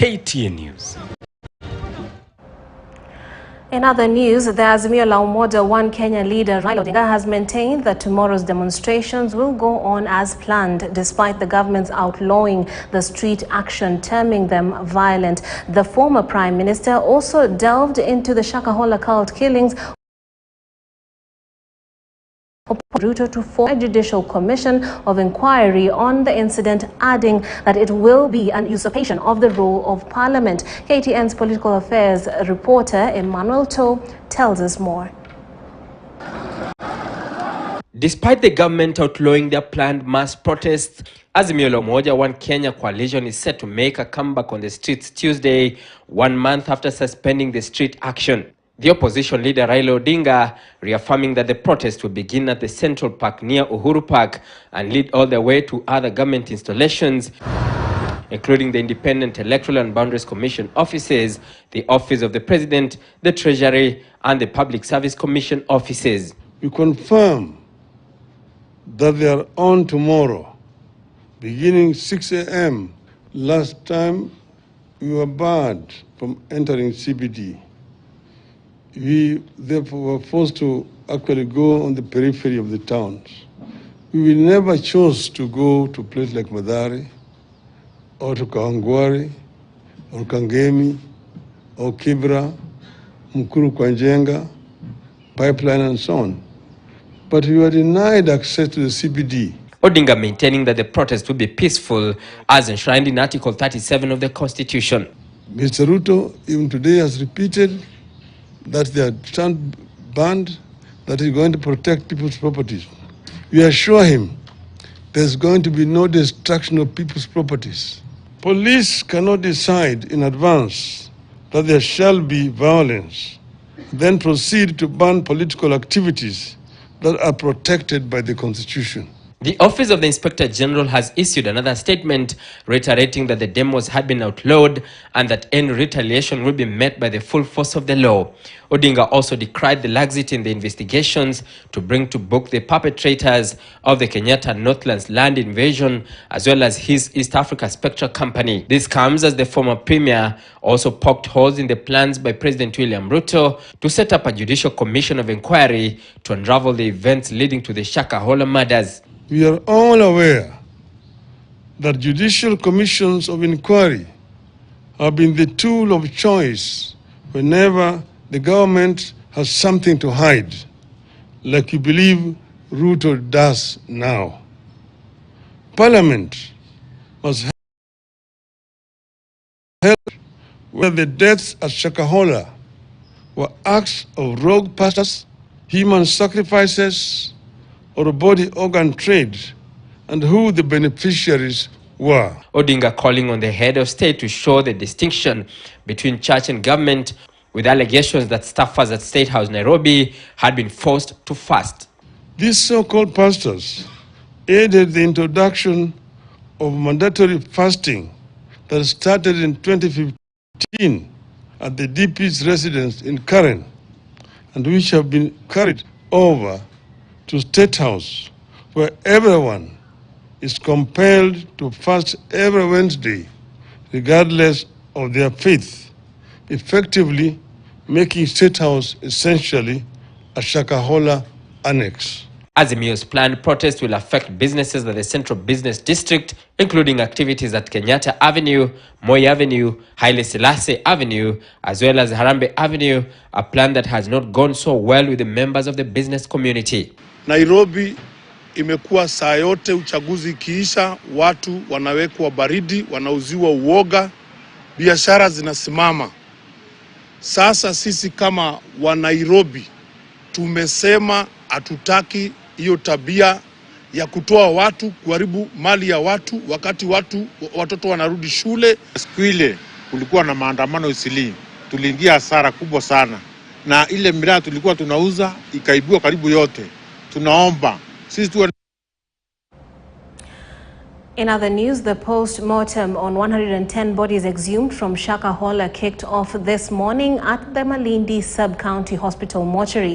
KTN News. In other news, the Azimio la Umoja One Kenya leader Raila has maintained that tomorrow's demonstrations will go on as planned, despite the government's outlawing the street action, terming them violent. The former Prime Minister also delved into the Shakahola cult killings, Ruto to form a judicial commission of inquiry on the incident, adding that it will be an usurpation of the role of Parliament. KTN's political affairs reporter Emmanuel To tells us more. Despite the government outlawing their planned mass protests, Azimio la Umoja One Kenya coalition is set to make a comeback on the streets Tuesday, 1 month after suspending the street action. The opposition leader Raila Odinga reaffirming that the protest will begin at the Central Park near Uhuru Park and lead all the way to other government installations, including the Independent Electoral and Boundaries Commission offices, the Office of the President, the Treasury, and the Public Service Commission offices. We confirm that they are on tomorrow, beginning 6 a.m. Last time we were barred from entering CBD. We therefore were forced to actually go on the periphery of the towns. We will never choose to go to a place like Madari, or to Kawangwari, or Kangemi, or Kibra, Mukuru Kwanjenga, Pipeline, and so on. But we were denied access to the CBD. Odinga maintaining that the protest will be peaceful as enshrined in Article 37 of the Constitution. Mr. Ruto even today has repeated that they are stand banned, that he's going to protect people's properties. We assure him there's going to be no destruction of people's properties. Police cannot decide in advance that there shall be violence, then proceed to ban political activities that are protected by the Constitution. The Office of the Inspector General has issued another statement reiterating that the demos had been outlawed and that any retaliation will be met by the full force of the law. Odinga also decried the laxity in the investigations to bring to book the perpetrators of the Kenyatta Northlands land invasion, as well as his East Africa Spectra company. This comes as the former premier also poked holes in the plans by President William Ruto to set up a judicial commission of inquiry to unravel the events leading to the Shakahola murders. We are all aware that judicial commissions of inquiry have been the tool of choice whenever the government has something to hide, like you believe Ruto does now. Parliament must help where the deaths at Shakahola were acts of rogue pastors, human sacrifices, or a body organ trade, and who the beneficiaries were. Odinga calling on the head of state to show the distinction between church and government, with allegations that staffers at State House Nairobi had been forced to fast. These so-called pastors aided the introduction of mandatory fasting that started in 2015 at the DP's residence in Karen, and which have been carried over to State House, where everyone is compelled to fast every Wednesday, regardless of their faith, effectively making State House essentially a Shakahola annex. Azimio's planned protest will affect businesses at the Central Business District, including activities at Kenyatta Avenue, Moi Avenue, Haile Selassie Avenue, as well as Harambee Avenue, a plan that has not gone so well with the members of the business community. Nairobi imekuwa saa yote uchaguzi ikiisha, watu wanawekwa baridi, wanauziwa uoga, biashara zinasimama. Sasa sisi kama wa Nairobi tumesema hatutaki hiyo tabia ya kutoa watu, kuharibu mali ya watu wakati watoto wanarudi shule. Siku ile kulikuwa na maandamano Isili, tuliingia hasara kubwa sana, na ile miraa tulikuwa tunauza ikaibiwa karibu yote. Tunaomba sisi tu. In other news, the post-mortem on 110 bodies exhumed from Shakahola kicked off this morning at the Malindi Sub-County Hospital mortuary.